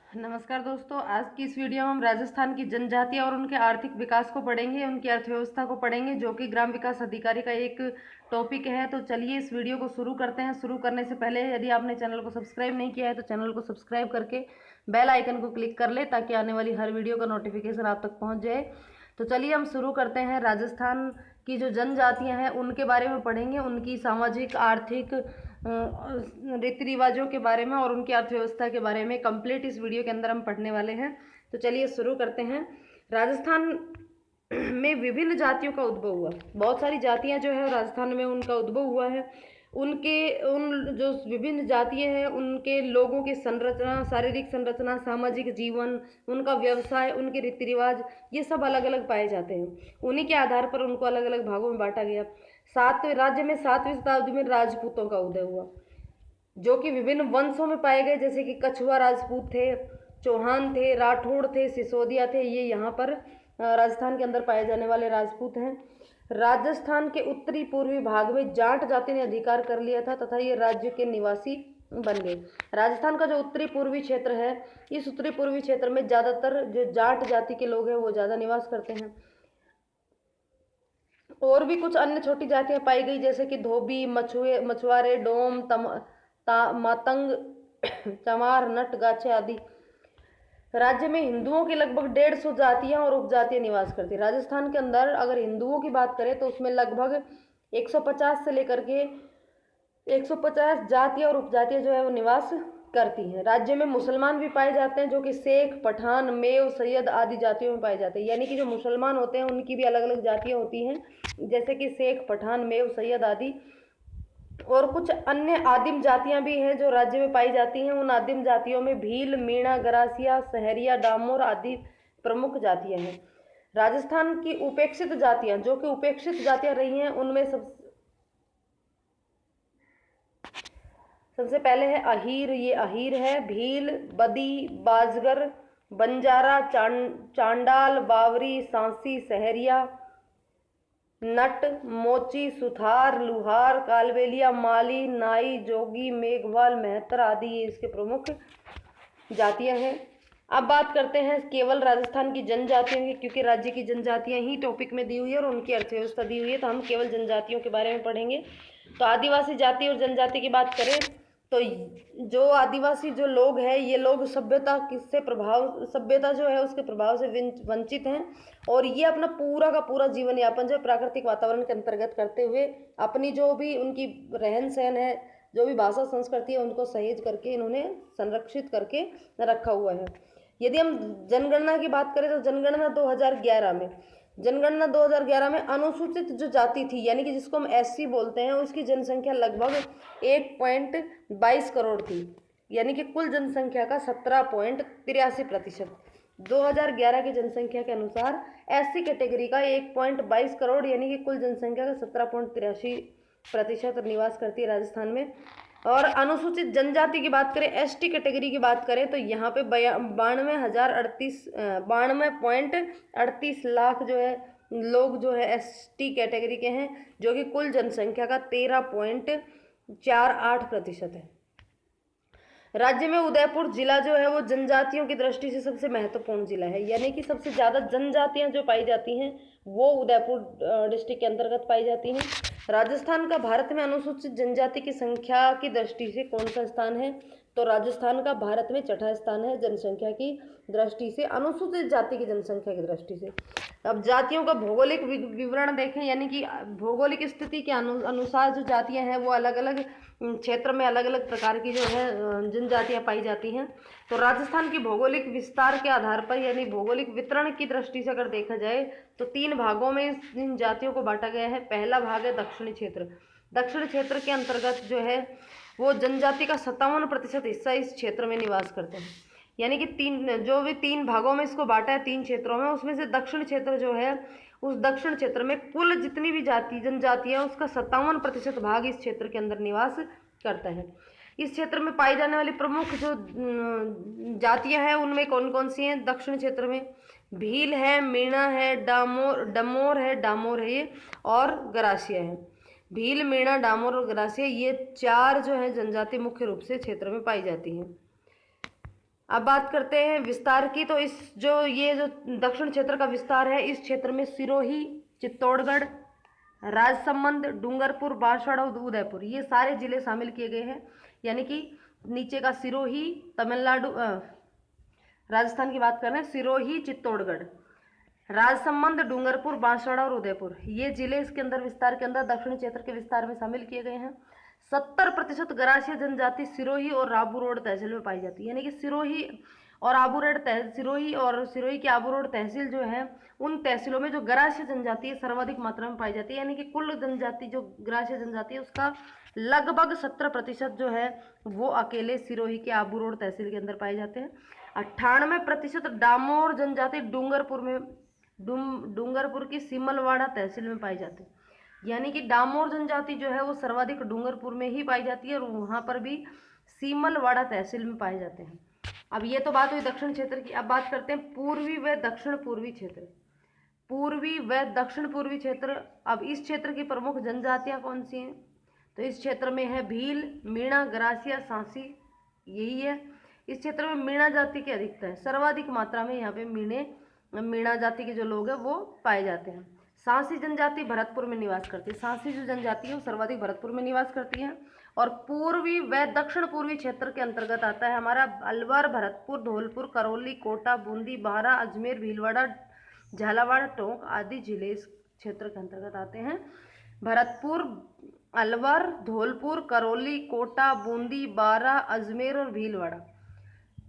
नमस्कार दोस्तों, आज की इस वीडियो में हम राजस्थान की जनजातियां और उनके आर्थिक विकास को पढ़ेंगे, उनकी अर्थव्यवस्था को पढ़ेंगे, जो कि ग्राम विकास अधिकारी का एक टॉपिक है। तो चलिए इस वीडियो को शुरू करते हैं। शुरू करने से पहले यदि आपने चैनल को सब्सक्राइब नहीं किया है तो चैनल को सब्सक्राइब करके बेल आइकन को क्लिक कर ले, ताकि आने वाली हर वीडियो का नोटिफिकेशन आप तक पहुँच जाए। तो चलिए हम शुरू करते हैं। राजस्थान की जो जनजातियाँ हैं उनके बारे में पढ़ेंगे, उनकी सामाजिक आर्थिक रीति रिवाजों के बारे में और उनकी अर्थव्यवस्था के बारे में कंप्लीट इस वीडियो के अंदर हम पढ़ने वाले हैं। तो चलिए शुरू करते हैं। राजस्थान में विभिन्न जातियों का उद्भव हुआ। बहुत सारी जातियां जो है राजस्थान में उनका उद्भव हुआ है। उनके उन जो विभिन्न जातियां हैं उनके लोगों की संरचना, शारीरिक संरचना, सामाजिक जीवन, उनका व्यवसाय, उनके रीति रिवाज, ये सब अलग अलग पाए जाते हैं। उन्हीं के आधार पर उनको अलग अलग भागों में बांटा गया। राज्य में 7वीं शताब्दी में राजपूतों का उदय हुआ, जो कि विभिन्न वंशों में पाए गए, जैसे कि कछुआ राजपूत थे, चौहान थे, राठौड़ थे, सिसोदिया थे। ये यहाँ पर राजस्थान के अंदर पाए जाने वाले राजपूत हैं। राजस्थान के उत्तरी पूर्वी भाग में जाट जाति ने अधिकार कर लिया था तथा ये राज्य के निवासी बन गए। राजस्थान का जो उत्तरी पूर्वी क्षेत्र है, इस उत्तरी पूर्वी क्षेत्र में ज़्यादातर जो जाट जाति के लोग हैं वो ज़्यादा निवास करते हैं। और भी कुछ अन्य छोटी जातियां पाई गई, जैसे कि धोबी, मछुआरे, डोम, मातंग, चमार, नट, गाछे आदि। राज्य में हिंदुओं की लगभग 150 जातियां और उपजातियां निवास करती है। राजस्थान के अंदर अगर हिंदुओं की बात करें तो उसमें लगभग 150 से लेकर के 150 जातियां और उपजातियां जो है वो निवास करती हैं। राज्य में मुसलमान भी पाए जाते हैं, जो कि शेख, पठान, मेव, सैयद आदि जातियों में पाए जाते हैं। यानी कि जो मुसलमान होते हैं उनकी भी अलग अलग जातियां होती हैं, जैसे कि शेख, पठान, मेव, सैयद आदि। और कुछ अन्य आदिम जातियां भी हैं जो राज्य में पाई जाती हैं। उन आदिम जातियों में भील, मीणा, गरासिया, सहरिया, डामोर आदि प्रमुख जातियां हैं। राजस्थान की उपेक्षित जातियां, जो कि उपेक्षित जातियां रही हैं, उनमें सबसे पहले है अहीर। ये अहीर है। भील, बदी, बाजगर, बंजारा, चांडाल, बावरी, सांसी, सहरिया, नट, मोची, सुथार, लुहार, कालबेलिया, माली, नाई, जोगी, मेघवाल, मेहतर आदि ये इसके प्रमुख जातियां हैं। अब बात करते हैं केवल राजस्थान की जनजातियों की, क्योंकि राज्य की जनजातियां ही टॉपिक में दी हुई है और उनकी अर्थव्यवस्था दी हुई है, तो हम केवल जनजातियों के बारे में पढ़ेंगे। तो आदिवासी जाति और जनजाति की बात करें तो जो आदिवासी जो लोग हैं, ये लोग सभ्यता जो है उसके प्रभाव से वंचित हैं, और ये अपना पूरा का पूरा जीवन यापन जो प्राकृतिक वातावरण के अंतर्गत करते हुए अपनी जो भी उनकी रहन सहन है, जो भी भाषा संस्कृति है, उनको सहेज करके इन्होंने संरक्षित करके रखा हुआ है। यदि हम जनगणना की बात करें तो जनगणना 2011 में अनुसूचित जो जाति थी, यानी कि जिसको हम एससी बोलते हैं, उसकी जनसंख्या लगभग 1.22 करोड़ थी, यानी कि कुल जनसंख्या का 17.83%। 2011 की जनसंख्या के अनुसार एससी कैटेगरी का 1.22 करोड़ यानी कि कुल जनसंख्या का 17.83% निवास करती है राजस्थान में। और अनुसूचित जनजाति की बात करें, एसटी कैटेगरी की बात करें, तो यहाँ पे 92.38 लाख जो है लोग जो है एसटी कैटेगरी के हैं, जो कि कुल जनसंख्या का 13.48% है। राज्य में उदयपुर जिला जो है वो जनजातियों की दृष्टि से सबसे महत्वपूर्ण जिला है, यानी कि सबसे ज़्यादा जनजातियां जो पाई जाती हैं वो उदयपुर डिस्ट्रिक्ट के अंतर्गत पाई जाती हैं। राजस्थान का भारत में अनुसूचित जनजाति की संख्या की दृष्टि से कौन सा स्थान है? तो राजस्थान का भारत में 6ठा स्थान है जनसंख्या की दृष्टि से, अनुसूचित जाति की जनसंख्या की दृष्टि से। अब जातियों का भौगोलिक विवरण देखें, यानी कि भौगोलिक स्थिति के अनुसार जो जातियां हैं वो अलग अलग क्षेत्र में अलग अलग प्रकार की जो है जनजातियां पाई जाती हैं। तो राजस्थान की भौगोलिक विस्तार के आधार पर, यानी भौगोलिक वितरण की दृष्टि से अगर देखा जाए तो 3 भागों में इन जातियों को बांटा गया है। पहला भाग है दक्षिणी क्षेत्र। दक्षिण क्षेत्र के अंतर्गत जो है वो जनजाति का 57% हिस्सा इस क्षेत्र में निवास करते हैं, यानी कि 3 भागों में इसको बांटा है, 3 क्षेत्रों में। उसमें से दक्षिण क्षेत्र जो है, उस दक्षिण क्षेत्र में कुल जितनी भी जनजातियां उसका 57% भाग इस क्षेत्र के अंदर निवास करता है। इस क्षेत्र में पाई जाने वाली प्रमुख जो जातियां हैं उनमें कौन कौन सी हैं? दक्षिण क्षेत्र में भील है, मीणा है, डामोर है ये, और गरासिया है। भील, मीणा, डामोर और गरासिया, ये 4 जो है जनजाति मुख्य रूप से क्षेत्र में पाई जाती हैं। अब बात करते हैं विस्तार की। तो इस ये जो दक्षिण क्षेत्र का विस्तार है, इस क्षेत्र में सिरोही, चित्तौड़गढ़, राजसमंद, डूंगरपुर, बांसवाड़ा, उदयपुर, ये सारे जिले शामिल किए गए हैं। यानी कि नीचे का सिरोही, तमिलनाडु, राजस्थान की बात कर रहे हैं, सिरोही, चित्तौड़गढ़, राजसमंद, डूंगरपुर, बांसवाड़ा और उदयपुर, ये जिले इसके अंदर विस्तार के अंदर दक्षिणी क्षेत्र के विस्तार में शामिल किए गए हैं। 70% गरासिया जनजाति सिरोही और आबू रोड तहसील में पाई जाती है। यानी कि सिरोही और आबू रोड सिरोही की आबू रोड तहसील जो है, उन तहसीलों में जो गरासिया जनजाति है सर्वाधिक मात्रा में पाई जाती है। यानी कि कुल जनजाति जो गरासिया जनजाति है उसका लगभग 70% जो है वो अकेले सिरोही के आबू रोड तहसील के अंदर पाए जाते हैं। 98% डामोर जनजाति डूंगरपुर की सिमलवाड़ा तहसील में पाई जाती है। यानी कि डामोर जनजाति जो है वो सर्वाधिक डूंगरपुर में ही पाई जाती है और वहाँ पर भी सीमलवाड़ा तहसील में पाए जाते हैं। अब ये तो बात हुई दक्षिण क्षेत्र की। अब बात करते हैं पूर्वी व दक्षिण पूर्वी क्षेत्र। पूर्वी व दक्षिण पूर्वी क्षेत्र। अब इस क्षेत्र की प्रमुख जनजातियाँ कौन सी हैं? तो इस क्षेत्र में है भील, मीणा, गरासिया, सांसी, यही है। इस क्षेत्र में मीणा जाति की अधिकता है, सर्वाधिक मात्रा में यहाँ पे मीणा जाति के जो लोग हैं वो पाए जाते हैं। सांसी जनजाति भरतपुर में निवास करती है। सांसी जो जनजाति है वो सर्वाधिक भरतपुर में निवास करती है। और पूर्वी व दक्षिण पूर्वी क्षेत्र के अंतर्गत आता है हमारा अलवर, भरतपुर, धौलपुर, करौली, कोटा, बूंदी, बारा, अजमेर, भीलवाड़ा, झालावाड़, टोंक आदि जिले इस क्षेत्र के अंतर्गत आते हैं। भरतपुर, अलवर, धौलपुर, करौली, कोटा, बूंदी, बारा, अजमेर और भीलवाड़ा,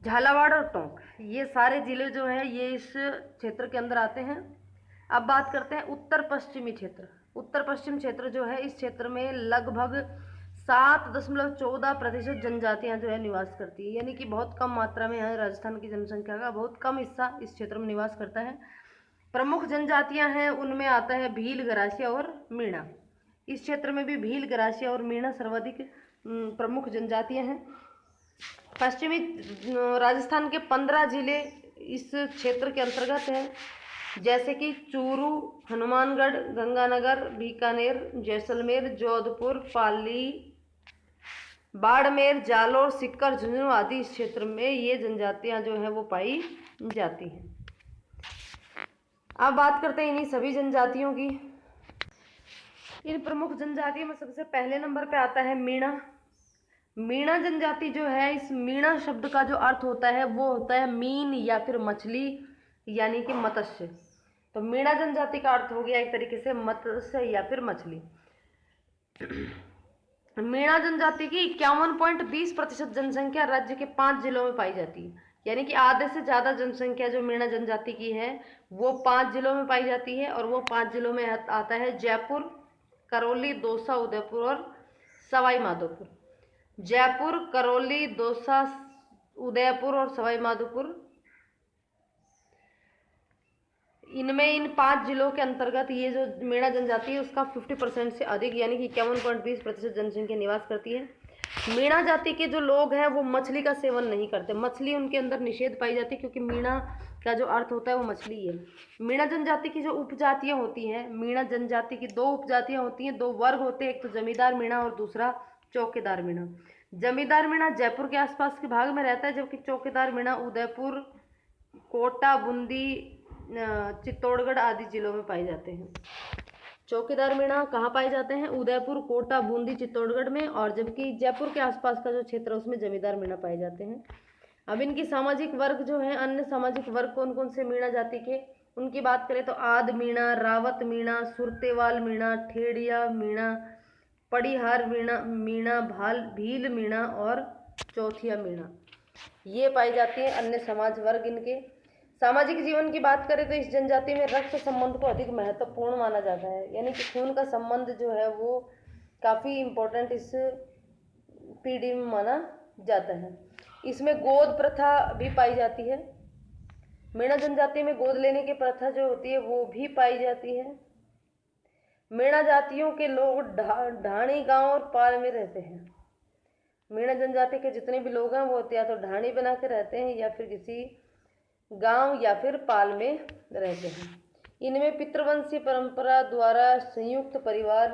झालावाड़ और टोंक, ये सारे जिले जो हैं ये इस क्षेत्र के अंदर आते हैं। अब बात करते हैं उत्तर पश्चिमी क्षेत्र। उत्तर पश्चिम क्षेत्र जो है, इस क्षेत्र में लगभग 7.14% जनजातियां जो है निवास करती है। यानी कि बहुत कम मात्रा में है, राजस्थान की जनसंख्या का बहुत कम हिस्सा इस क्षेत्र में निवास करता है। प्रमुख जनजातियां हैं, उनमें आता है भील, गरासिया और मीणा। इस क्षेत्र में भी भील, गरासिया और मीणा सर्वाधिक प्रमुख जनजातियां हैं। पश्चिमी राजस्थान के 15 जिले इस क्षेत्र के अंतर्गत हैं, जैसे कि चूरू, हनुमानगढ़, गंगानगर, बीकानेर, जैसलमेर, जोधपुर, पाली, बाड़मेर, जालोर, सीकर, झुंझुनू आदि। इस क्षेत्र में ये जनजातियां जो हैं वो पाई जाती हैं। अब बात करते हैं इन्हीं सभी जनजातियों की। इन प्रमुख जनजातियों में सबसे पहले नंबर पे आता है मीणा। मीणा जनजाति जो है, इस मीणा शब्द का जो अर्थ होता है वो होता है मीन या फिर मछली, यानी कि मत्स्य। तो मीणा जनजाति का अर्थ हो गया एक तरीके से मत्स्य या फिर मछली। मीणा जनजाति की 51.20% जनसंख्या राज्य के 5 जिलों में पाई जाती है। यानी कि आधे से ज़्यादा जनसंख्या जो मीणा जनजाति की है वो 5 जिलों में पाई जाती है। और वो 5 जिलों में आता है जयपुर, करौली, दौसा, उदयपुर और सवाई माधोपुर। जयपुर, करौली, दौसा, उदयपुर और सवाई माधोपुर, इनमें इन 5 जिलों के अंतर्गत ये जो मीणा जनजाति है उसका 50% से अधिक यानी कि 51.20% जनसंख्या निवास करती है। मीणा जाति के जो लोग हैं वो मछली का सेवन नहीं करते, मछली उनके अंदर निषेध पाई जाती है, क्योंकि मीणा का जो अर्थ होता है वो मछली है। मीणा जनजाति की जो उपजातियाँ होती हैं, मीणा जनजाति की 2 उपजातियाँ होती हैं, 2 वर्ग होते हैं, एक तो जमींदार मीणा और दूसरा चौकीदार मीणा। जमींदार मीणा जयपुर के आसपास के भाग में रहता है, जबकि चौकीदार मीणा उदयपुर, कोटा, बूंदी, चित्तौड़गढ़ आदि जिलों में पाए जाते हैं। चौकीदार मीणा कहाँ पाए जाते हैं? उदयपुर, कोटा, बूंदी, चित्तौड़गढ़ में। और जबकि जयपुर के आसपास का जो क्षेत्र है उसमें जमींदार मीणा पाए जाते हैं। अब इनकी सामाजिक वर्ग जो है, अन्य सामाजिक वर्ग कौन कौन से मीणा जाति के, उनकी बात करें तो आद मीणा, रावत मीणा, सुरतेवाल मीणा, ठेड़िया मीणा, पड़ीहार मीणा, भील मीणा और चौथिया मीणा, ये पाई जाती है अन्य समाज वर्ग इनके। सामाजिक जीवन की बात करें तो इस जनजाति में रक्त संबंध को अधिक महत्वपूर्ण माना जाता है, यानी कि खून का संबंध जो है वो काफ़ी इम्पोर्टेंट इस पीढ़ी में माना जाता है। इसमें गोद प्रथा भी पाई जाती है। मीणा जनजाति में गोद लेने की प्रथा जो होती है वो भी पाई जाती है। मीणा जातियों के लोग ढाणी गांव और पाल में रहते हैं। मीणा जनजाति के जितने भी लोग हैं वो या तो ढाणी बना के रहते हैं या फिर किसी गांव या फिर पाल में रहते हैं। इनमें पितृवंशीय परंपरा द्वारा संयुक्त परिवार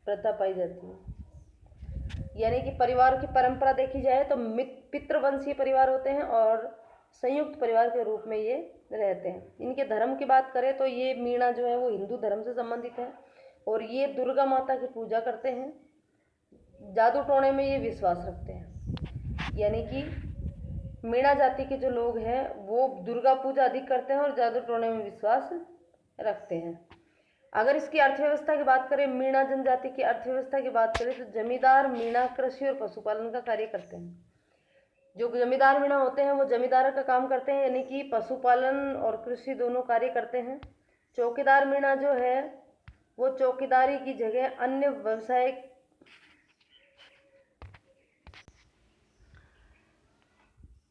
प्रथा पाई जाती है, यानी कि परिवार की परंपरा देखी जाए तो पितृवंशीय परिवार होते हैं और संयुक्त परिवार के रूप में ये रहते हैं। इनके धर्म की बात करें तो ये मीणा जो है वो हिंदू धर्म से संबंधित है और ये दुर्गा माता की पूजा करते हैं। जादू टोने में ये विश्वास रखते हैं, यानी कि मीणा जाति के जो लोग हैं वो दुर्गा पूजा अधिक करते हैं और जादू टोने में विश्वास रखते हैं। अगर इसकी अर्थव्यवस्था की बात करें, मीणा जनजाति की अर्थव्यवस्था की बात करें तो जमींदार मीणा कृषि और पशुपालन का कार्य करते हैं। जो जमींदार मीणा होते हैं वो जमींदार का काम करते हैं, यानी कि पशुपालन और कृषि दोनों कार्य करते हैं। चौकीदार मीणा जो है वो चौकीदारी की जगह अन्य व्यवसाय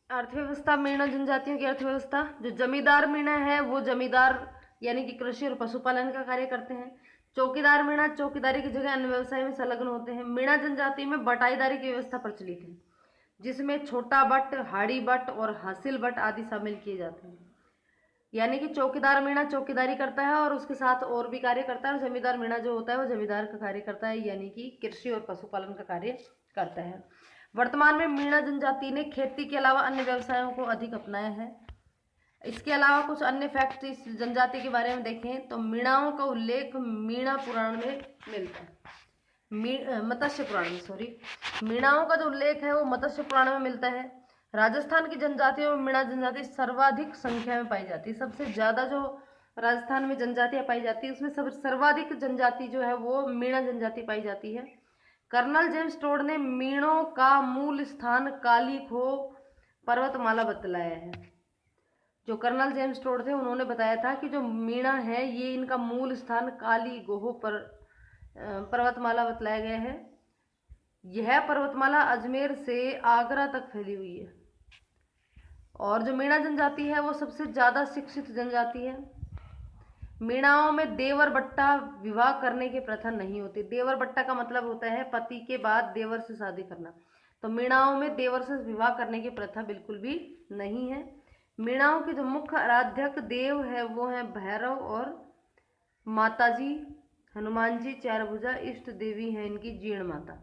अर्थव्यवस्था, मीणा जनजातियों की अर्थव्यवस्था, जो जमींदार मीणा है वो जमींदार यानी कि कृषि और पशुपालन का कार्य करते हैं। चौकीदार मीणा चौकीदारी की जगह अन्य व्यवसाय में संलग्न होते हैं। मीणा जनजाति में बटाईदारी की व्यवस्था प्रचलित है, जिसमें छोटा बट, हाड़ी बट और हासिल बट आदि शामिल किए जाते हैं। यानी कि चौकीदार मीणा चौकीदारी करता है और उसके साथ और भी कार्य करता है, और जमींदार मीणा जो होता है वो जमींदार का कार्य करता है, यानी कि कृषि और पशुपालन का कार्य करता है। वर्तमान में मीणा जनजाति ने खेती के अलावा अन्य व्यवसायों को अधिक अपनाया है। इसके अलावा कुछ अन्य फैक्ट इस जनजाति के बारे में देखें तो मीणाओं का उल्लेख मीणा पुराण में मिलता है, मत्स्य पुराण में, सॉरी, मीणाओं का जो उल्लेख है वो मत्स्य पुराण में मिलता है। राजस्थान की जनजातियों में मीणा जनजाति सर्वाधिक संख्या में पाई जाती है। सबसे ज़्यादा जो राजस्थान में जनजातियाँ पाई जाती है उसमें सब सर्वाधिक जनजाति जो है वो मीणा जनजाति पाई जाती है। कर्नल जेम्स टोड ने मीणों का मूल स्थान काली खो पर्वतमाला बतलाया है। जो कर्नल जेम्स टोड थे उन्होंने बताया था कि जो मीणा है ये इनका मूल स्थान काली गोह पर पर्वतमाला बतलाया गया है। यह पर्वतमाला अजमेर से आगरा तक फैली हुई है। और जो मीणा जनजाति है वो सबसे ज़्यादा शिक्षित जनजाति है। मीणाओं में देवर बट्टा विवाह करने की प्रथा नहीं होती। देवर बट्टा का मतलब होता है पति के बाद देवर से शादी करना। तो मीणाओं में देवर से विवाह करने की प्रथा बिल्कुल भी नहीं है। मीणाओं के जो मुख्य आराध्यक देव है वो है भैरव और माताजी हनुमान जी चारभुजा इष्ट देवी हैं इनकी जीर्ण माता।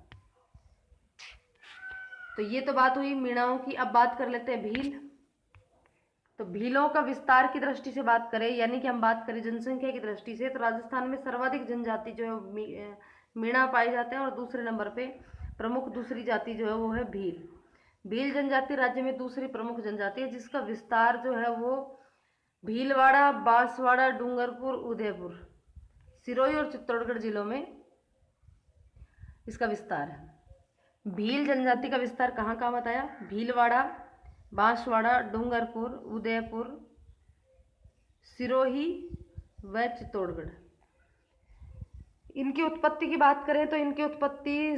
तो ये तो बात हुई मीणाओं की। अब बात कर लेते हैं भील। तो भीलों का विस्तार की दृष्टि से बात करें, यानी कि हम बात करें जनसंख्या की दृष्टि से, तो राजस्थान में सर्वाधिक जनजाति जो है मीणा पाए जाते हैं और दूसरे नंबर पे प्रमुख दूसरी जाति जो है वो है भील। भील जनजाति राज्य में दूसरी प्रमुख जनजाति है, जिसका विस्तार जो है वो भीलवाड़ा, बांसवाड़ा, डूंगरपुर, उदयपुर, सिरोही और चित्तौड़गढ़ जिलों में इसका विस्तार है। भील जनजाति का विस्तार कहाँ कहाँ बताया? भीलवाड़ा, बांसवाड़ा, डूंगरपुर, उदयपुर, सिरोही व चित्तौड़गढ़। इनकी उत्पत्ति की बात करें तो इनकी उत्पत्ति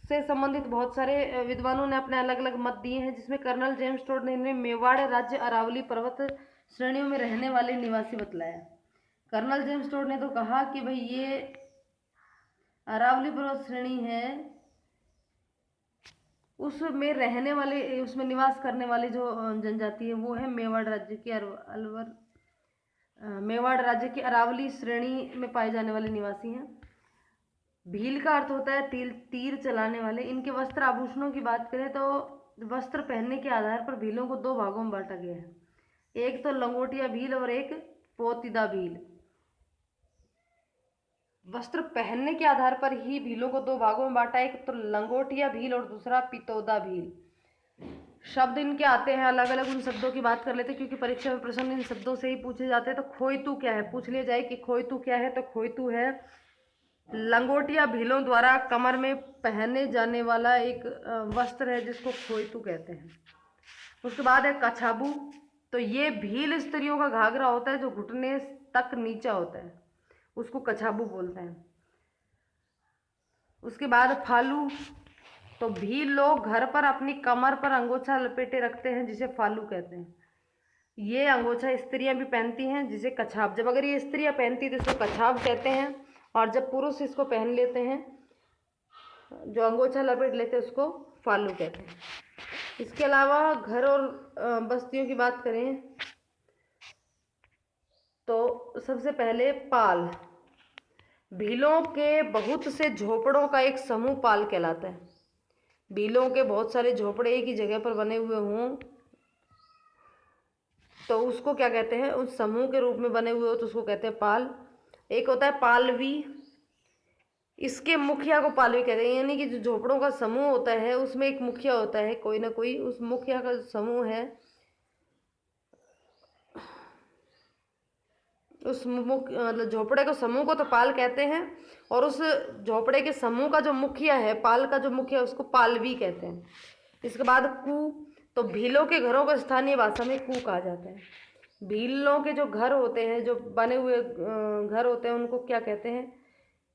से संबंधित बहुत सारे विद्वानों ने अपने अलग अलग मत दिए हैं, जिसमें कर्नल जेम्स टोड ने इन्हें मेवाड़ राज्य अरावली पर्वत श्रेणियों में रहने वाले निवासी बतलाया। कर्नल जेम्स टोड ने तो कहा कि भाई ये अरावली पर्वत श्रेणी है, उसमें रहने वाले, उसमें निवास करने वाले जो जनजाति है वो है मेवाड़ राज्य की मेवाड़ राज्य की अरावली श्रेणी में पाए जाने वाले निवासी हैं। भील का अर्थ होता है तीर चलाने वाले। इनके वस्त्र आभूषणों की बात करें तो वस्त्र पहनने के आधार पर भीलों को दो भागों में बांटा गया है, एक तो लंगोटिया भील और एक पोतीदा भील। वस्त्र पहनने के आधार पर ही भीलों को दो भागों में बांटा, एक तो लंगोटिया भील और दूसरा पितौदा भील। शब्द इनके आते हैं अलग अलग, उन शब्दों की बात कर लेते हैं क्योंकि परीक्षा में प्रश्न इन शब्दों से ही पूछे जाते हैं। तो खोइतू क्या है, पूछ लिया जाए कि खोइतू क्या है, तो खोइतू है लंगोटिया भीलों द्वारा कमर में पहने जाने वाला एक वस्त्र है जिसको खोइतू कहते हैं। उसके बाद है कछाबू। तो ये भील स्त्रियों का घाघरा होता है जो घुटने तक नीचा होता है, उसको कछाबू बोलते हैं। उसके बाद फालू। तो भील लोग घर पर अपनी कमर पर अंगोछा लपेटे रखते हैं जिसे फालू कहते हैं। ये अंगोछा स्त्रियां भी पहनती हैं जिसे कछाब, जब अगर ये स्त्रियां पहनती तो इसको कछाब कहते हैं, और जब पुरुष इसको पहन लेते हैं जो अंगोछा लपेट लेते हैं उसको फालू कहते हैं। इसके अलावा घर और बस्तियों की बात करें तो सबसे पहले पाल। भीलों के बहुत से झोपड़ों का एक समूह पाल कहलाता है। भीलों के बहुत सारे झोपड़े एक ही जगह पर बने हुए हों तो उसको क्या कहते हैं, उस समूह के रूप में बने हुए हो तो उसको कहते हैं पाल। एक होता है पालवी, इसके मुखिया को पालवी कहते हैं, यानी कि जो झोपड़ों का समूह होता है उसमें एक मुखिया होता है, कोई ना कोई, उस मुखिया का समूह है, उस मतलब झोपड़े को समूह को तो पाल कहते हैं, और उस झोपड़े के समूह का जो मुखिया है, पाल का जो मुखिया, उसको पालवी कहते हैं। इसके बाद कू, तो भीलों के घरों को स्थानीय भाषा में कू कहा जाता है। भीलों के जो घर होते हैं, जो बने हुए घर होते हैं, उनको क्या कहते हैं,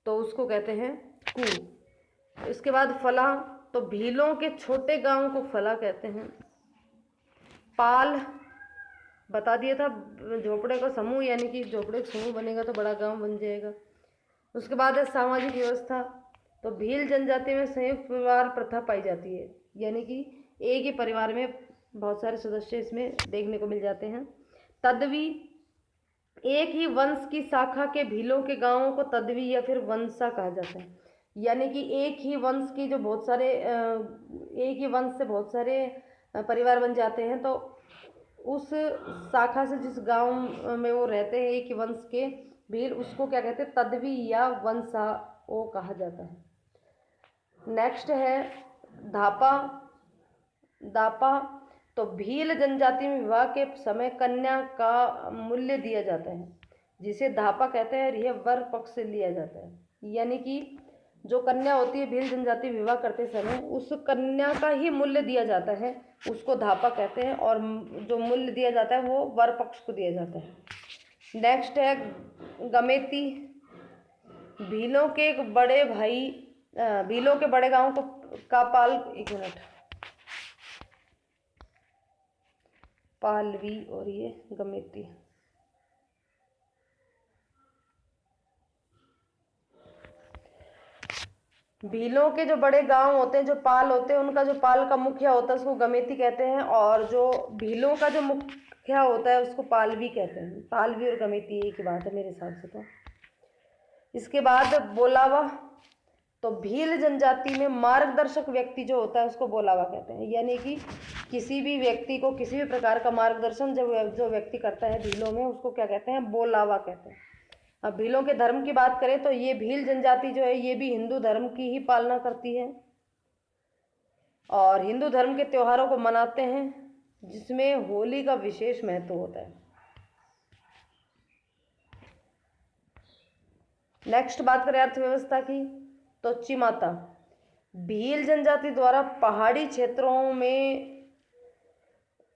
तो उसको कहते हैं कू। इसके बाद फला, तो भीलों के छोटे गांव को फला कहते हैं। पाल बता दिया था, झोपड़े का समूह, यानी कि झोपड़े का समूह बनेगा तो बड़ा गांव बन जाएगा। उसके बाद है सामाजिक व्यवस्था, तो भील जनजाति में संयुक्त परिवार प्रथा पाई जाती है, यानी कि एक ही परिवार में बहुत सारे सदस्य इसमें देखने को मिल जाते हैं। तद्वी, एक ही वंश की शाखा के भीलों के गांवों को तद्वी या फिर वंशा कहा जाता है, यानी कि एक ही वंश की जो बहुत सारे एक ही वंश से बहुत सारे परिवार बन जाते हैं, तो उस शाखा से जिस गांव में वो रहते हैं एक ही वंश के भील, उसको क्या कहते हैं, तद्वी या वंशा वो कहा जाता है। नेक्स्ट है धापा, दापा, तो भील जनजाति में विवाह के समय कन्या का मूल्य दिया जाता है, जिसे धापा कहते हैं, और यह वर पक्ष से लिया जाता है, यानी कि जो कन्या होती है भील जनजाति विवाह करते समय, उस कन्या का ही मूल्य दिया जाता है, उसको धापा कहते हैं, और जो मूल्य दिया जाता है वो वर पक्ष को दिया जाता है। नेक्स्ट है गमेती, भीलों के एक बड़े भाई, भीलों के बड़े गांव को का पाल, एक मिनट, पालवी और ये गमेती। भीलों के जो बड़े गांव होते हैं, जो पाल होते हैं, उनका जो पाल का मुखिया होता है उसको गमेती कहते हैं, और जो भीलों का जो मुखिया होता है उसको पालवी कहते हैं। पालवी और गमेती एक ही बात है मेरे हिसाब से तो। इसके बाद बोलावा, तो भील जनजाति में मार्गदर्शक व्यक्ति जो होता है उसको बोलावा कहते हैं, यानी कि किसी भी व्यक्ति को किसी भी प्रकार का मार्गदर्शन जब जो व्यक्ति करता है भीलों में, उसको क्या कहते हैं, बोलावा कहते हैं। अब भीलों के धर्म की बात करें तो ये भील जनजाति जो है ये भी हिंदू धर्म की ही पालना करती है, और हिंदू धर्म के त्योहारों को मनाते हैं, जिसमें होली का विशेष महत्व होता है। नेक्स्ट बात करें अर्थव्यवस्था की, तो चिमाता, भील जनजाति द्वारा पहाड़ी क्षेत्रों में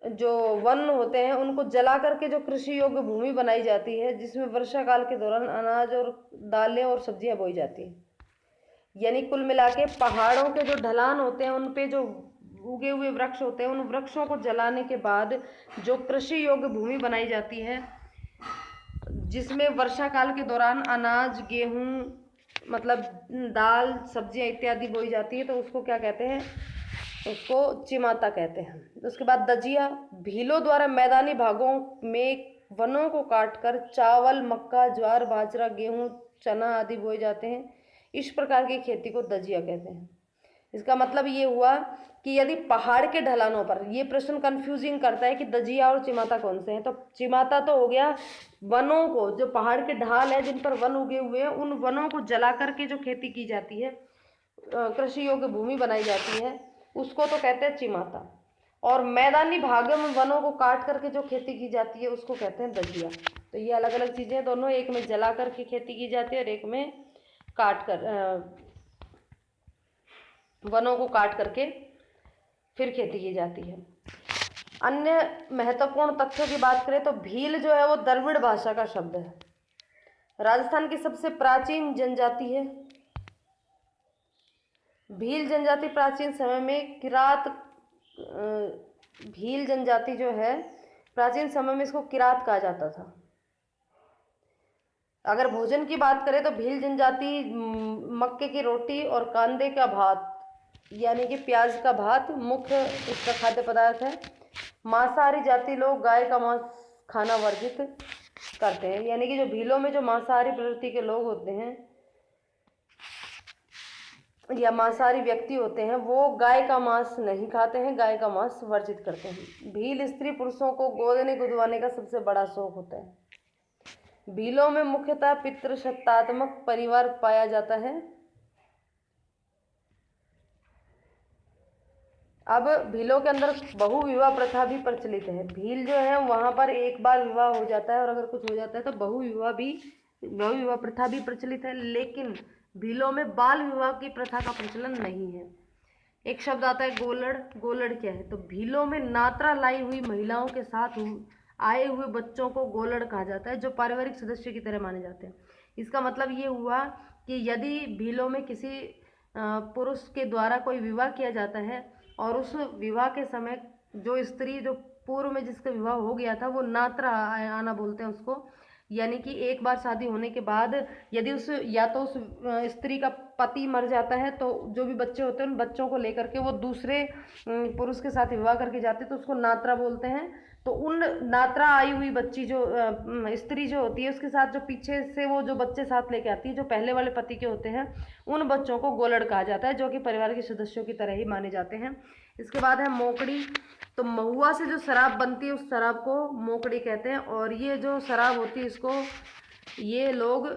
जो वन होते हैं उनको जला करके जो कृषि योग्य भूमि बनाई जाती है, जिसमें वर्षा काल के दौरान अनाज और दालें और सब्जियां बोई जाती हैं। यानी कुल मिला के पहाड़ों के जो ढलान होते हैं उन पे जो उगे हुए वृक्ष होते हैं, उन वृक्षों को जलाने के बाद जो कृषि योग्य भूमि बनाई जाती है, जिसमें वर्षा काल के दौरान अनाज, गेहूँ, मतलब दाल, सब्जियां इत्यादि बोई जाती है, तो उसको क्या कहते हैं, उसको चिमाता कहते हैं। उसके बाद दजिया, भीलों द्वारा मैदानी भागों में वनों को काटकर चावल, मक्का, ज्वार, बाजरा, गेहूं, चना आदि बोए जाते हैं, इस प्रकार की खेती को दजिया कहते हैं। इसका मतलब ये हुआ कि यदि पहाड़ के ढलानों पर, ये प्रश्न कंफ्यूजिंग करता है कि दजिया और चिमाता कौन से हैं, तो चिमाता तो हो गया वनों को, जो पहाड़ के ढाल है जिन पर वन उगे हुए हैं उन वनों को जला करके जो खेती की जाती है, कृषि योग्य भूमि बनाई जाती है, उसको तो कहते हैं चिमाता, और मैदानी भागों में वनों को काट करके जो खेती की जाती है उसको कहते हैं दजिया। तो ये अलग अलग चीज़ें दोनों, एक में जला करके खेती की जाती है और एक में काट कर वनों को काट करके फिर खेती की जाती है। अन्य महत्वपूर्ण तथ्यों की बात करें तो भील जो है वो द्रविड़ भाषा का शब्द है, राजस्थान की सबसे प्राचीन जनजाति है। भील जनजाति प्राचीन समय में किरात, भील जनजाति जो है प्राचीन समय में इसको किरात कहा जाता था। अगर भोजन की बात करें तो भील जनजाति मक्के की रोटी और कांदे का भात, यानी कि प्याज का भात मुख्य इसका खाद्य पदार्थ है। मांसाहारी जाति लोग गाय का मांस खाना वर्जित करते हैं, यानी कि जो भीलों में जो मांसाहारी प्रवृत्ति के लोग होते हैं या मांसाहारी व्यक्ति होते हैं वो गाय का मांस नहीं खाते हैं, गाय का मांस वर्जित करते हैं। भील स्त्री पुरुषों को गोदने गुदवाने का सबसे बड़ा शौक होता है। भीलों में मुख्यतः पितृसत्तात्मक परिवार पाया जाता है। अब भीलों के अंदर बहु विवाह प्रथा भी प्रचलित है। भील जो है वहाँ पर एक बार विवाह हो जाता है और अगर कुछ हो जाता है तो बहु विवाह प्रथा भी प्रचलित है, लेकिन भीलों में बाल विवाह की प्रथा का प्रचलन नहीं है। एक शब्द आता है गोलड़। गोलड़ क्या है? तो भीलों में नात्रा लाई हुई महिलाओं के साथ आए हुए बच्चों को गोलड़ कहा जाता है, जो पारिवारिक सदस्य की तरह माने जाते हैं। इसका मतलब ये हुआ कि यदि भीलों में किसी पुरुष के द्वारा कोई विवाह किया जाता है और उस विवाह के समय जो स्त्री जो पूर्व में जिसका विवाह हो गया था वो नात्रा आना बोलते हैं उसको, यानी कि एक बार शादी होने के बाद यदि उस या तो उस स्त्री का पति मर जाता है तो जो भी बच्चे होते हैं उन बच्चों को लेकर के वो दूसरे पुरुष के साथ विवाह करके जाते हैं तो उसको नात्रा बोलते हैं। तो उन नात्रा आई हुई बच्ची जो स्त्री जो होती है उसके साथ जो पीछे से वो जो बच्चे साथ लेके आती है जो पहले वाले पति के होते हैं उन बच्चों को गोलड़ कहा जाता है, जो कि परिवार के सदस्यों की तरह ही माने जाते हैं। इसके बाद है मोकड़ी। तो महुआ से जो शराब बनती है उस शराब को मोकड़ी कहते हैं, और ये जो शराब होती है इसको ये लोग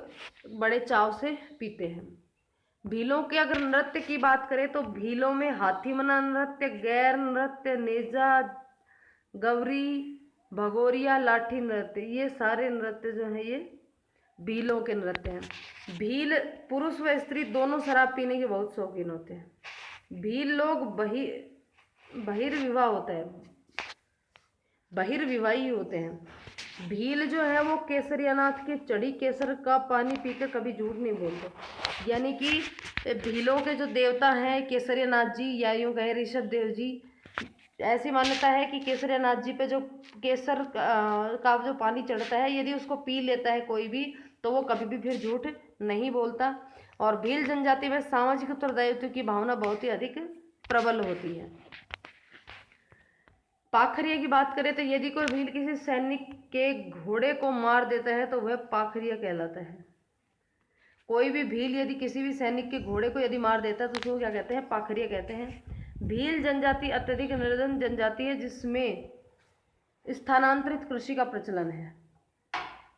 बड़े चाव से पीते हैं। भीलों के अगर नृत्य की बात करें तो भीलों में हाथी मना नृत्य, गैर नृत्य, नेजा, गवरी, भगोरिया, लाठी नृत्य, ये सारे नृत्य जो हैं ये भीलों के नृत्य हैं। भील पुरुष व स्त्री दोनों शराब पीने के बहुत शौकीन होते हैं। भील लोग बहिर्विवाह होता है, बहिर्विवाही होते हैं। भील जो है वो केसरी अनाथ के चढ़ी केसर का पानी पीकर कभी झूठ नहीं बोलते, यानी कि भीलों के जो देवता हैं केसरी नाथ जी या यूँ कहे ऋषभ देव जी, ऐसी मान्यता है कि केसरी नाथ जी पे जो केसर का जो पानी चढ़ता है यदि उसको पी लेता है कोई भी तो वो कभी भी फिर झूठ नहीं बोलता। और भील जनजाति में सामाजिक उत्तरदायित्व की भावना बहुत ही अधिक प्रबल होती है। पाखरिया की बात करें तो यदि कोई भील किसी सैनिक के घोड़े को मार देता है तो वह पाखरिया कहलाता है। कोई भी भील यदि किसी भी सैनिक के घोड़े को यदि मार देता है तो उसको क्या कहते हैं? पाखरिया कहते हैं। भील जनजाति अत्यधिक निर्धन जनजाति है जिसमें स्थानांतरित कृषि का प्रचलन है,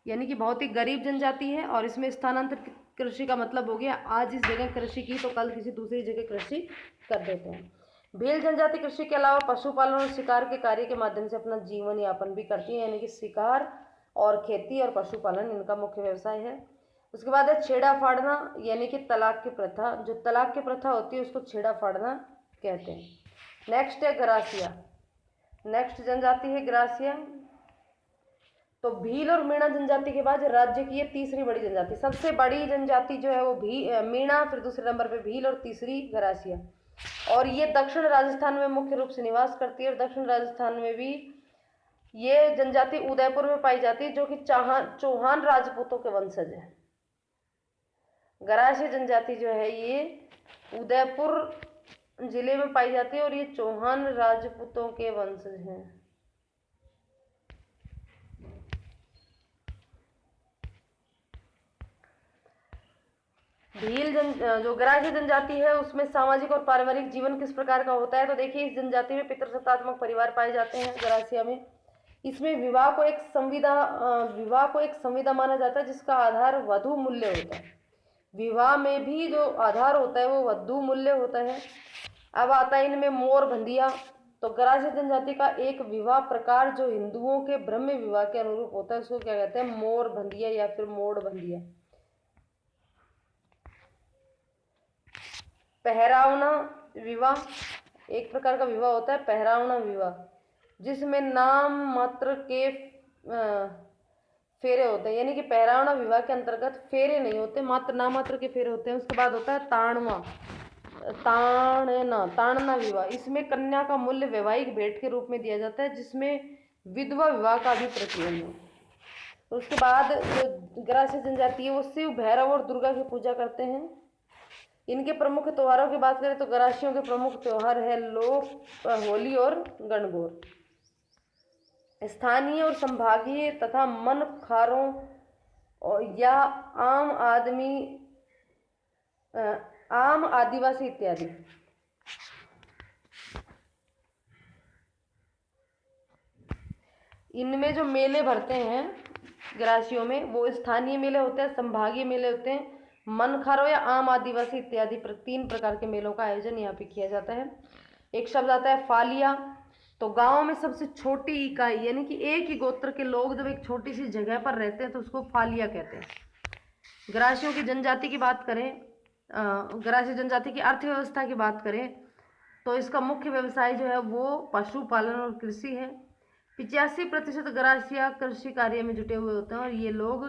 यानी कि बहुत ही गरीब जनजाति है और इसमें स्थानांतरित कृषि का मतलब हो गया आज इस जगह कृषि की तो कल किसी दूसरी जगह कृषि कर देते हैं। भील जनजाति कृषि के अलावा पशुपालन और शिकार के कार्य के माध्यम से अपना जीवन यापन भी करती है, यानी कि शिकार और खेती और पशुपालन इनका मुख्य व्यवसाय है। उसके बाद है छेड़ा फाड़ना, यानी कि तलाक की प्रथा। जो तलाक की प्रथा होती है उसको छेड़ा फाड़ना कहते हैं। नेक्स्ट है ग्रासिया। नेक्स्ट जनजाति है ग्रासिया। तो भील और मीणा जनजाति के बाद राज्य की ये तीसरी बड़ी जनजाति, सबसे बड़ी जनजाति जो है वो मीणा, फिर दूसरे नंबर पे भील और तीसरी ग्रासिया। और ये दक्षिण राजस्थान में मुख्य रूप से निवास करती है और दक्षिण राजस्थान में भी ये जनजाति उदयपुर में पाई जाती है जो कि चौहान राजपूतों के वंशज है। ग्रासिया जनजाति जो है ये उदयपुर जिले में पाई जाती है और ये चौहान राजपूतों के वंशज हैं। जो ग्रासिया जनजाति है उसमें सामाजिक और पारिवारिक जीवन किस प्रकार का होता है? तो देखिए इस जनजाति में पितृसत्तात्मक परिवार पाए जाते हैं ग्रासिया में। इसमें विवाह को एक संविदा माना जाता है जिसका आधार वधु मूल्य होता है। विवाह में भी जो आधार होता है वो वधु मूल्य होता है। अब आता है इनमें मोर बंधिया। तो ग्रासिया जनजाति का एक विवाह प्रकार जो हिंदुओं के ब्रह्म विवाह के अनुरूप होता है उसको क्या कहते हैं? मोर बंधिया या फिर मोड़ बंधिया। पहरावना विवाह एक प्रकार का विवाह होता है, पहरावना विवाह, जिसमें नाम मात्र के फेरे होते हैं, यानी कि पहरावना विवाह के अंतर्गत फेरे नहीं होते, मात्र नाम मात्र के फेरे होते हैं। उसके बाद होता है ताड़ना विवाह। इसमें कन्या का मूल्य वैवाहिक भेंट के रूप में दिया जाता है जिसमें विधवा विवाह का भी प्रचलन है। तो उसके बाद जो ग्रासिया जनजाति है वो शिव, भैरव और दुर्गा की पूजा करते हैं। इनके प्रमुख त्योहारों की बात करें तो ग्रासियों के प्रमुख त्योहार है होली और गणगौर। स्थानीय और संभागीय तथा मन खारों या आम आम, आदिवासी इत्यादि। इनमें जो मेले भरते हैं ग्रासियों में, वो स्थानीय मेले होते हैं, संभागीय मेले होते हैं, मनखारो या आम, आदिवासी इत्यादि 3 प्रकार के मेलों का आयोजन यहाँ पे किया जाता है। एक शब्द आता है फालिया। तो गांव में सबसे छोटी इकाई यानी कि एक ही गोत्र के लोग जब एक छोटी सी जगह पर रहते हैं तो उसको फालिया कहते हैं। ग्रासियों की जनजाति की बात करें, ग्रासीय जनजाति की अर्थव्यवस्था की बात करें तो इसका मुख्य व्यवसाय जो है वो पशुपालन और कृषि है। 85% ग्रासिया कृषि कार्य में जुटे हुए होते हैं और ये लोग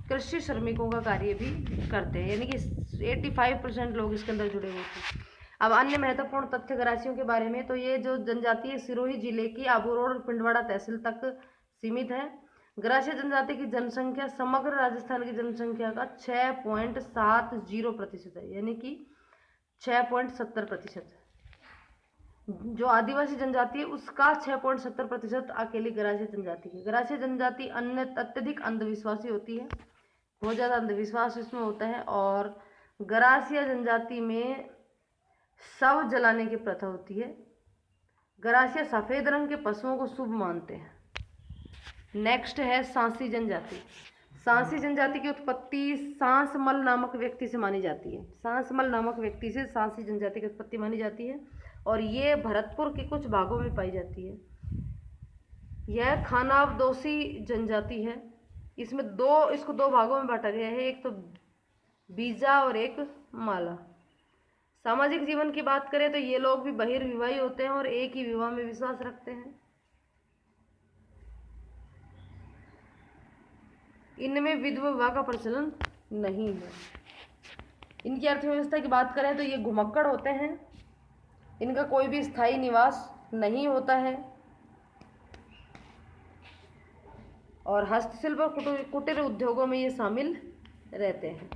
कृषि श्रमिकों का कार्य भी करते हैं, यानी कि 85% लोग इसके अंदर जुड़े हुए थे। अब अन्य महत्वपूर्ण तथ्य ग्रासियों के बारे में, तो ये जो जनजाति है सिरोही जिले की आबू रोड और पिंडवाड़ा तहसील तक सीमित है। ग्रासीय जनजाति की जनसंख्या समग्र राजस्थान की जनसंख्या का 6.70% है, यानी कि 6.70%। जो आदिवासी जनजाति है उसका 6.70% अकेली ग्रासीय जनजाति है। ग्रासीय जनजाति अन्य अत्यधिक अंधविश्वासी होती है, बहुत ज़्यादा अंधविश्वास इसमें होता है। और ग्रासीय जनजाति में शव जलाने की प्रथा होती है। ग्रासीय सफ़ेद रंग के पशुओं को शुभ मानते हैं। नेक्स्ट है सांसी जनजाति। सांसी जनजाति की उत्पत्ति सांसमल नामक व्यक्ति से मानी जाती है। सांसमल नामक व्यक्ति से सांसी जनजाति की उत्पत्ति मानी जाती है और ये भरतपुर के कुछ भागों में पाई जाती है। यह खानाबदोशी जनजाति है। इसको 2 भागों में बांटा गया है, एक तो बीजा और एक माला। सामाजिक जीवन की बात करें तो ये लोग भी बहिर्विवाही होते हैं और एक ही विवाह में विश्वास रखते हैं। इनमें विधवा विवाह का प्रचलन नहीं है। इनकी अर्थव्यवस्था की बात करें तो ये घुमक्कड़ होते हैं। इनका कोई भी स्थायी निवास नहीं होता है और हस्तशिल्प और कुटीर उद्योगों में ये शामिल रहते हैं।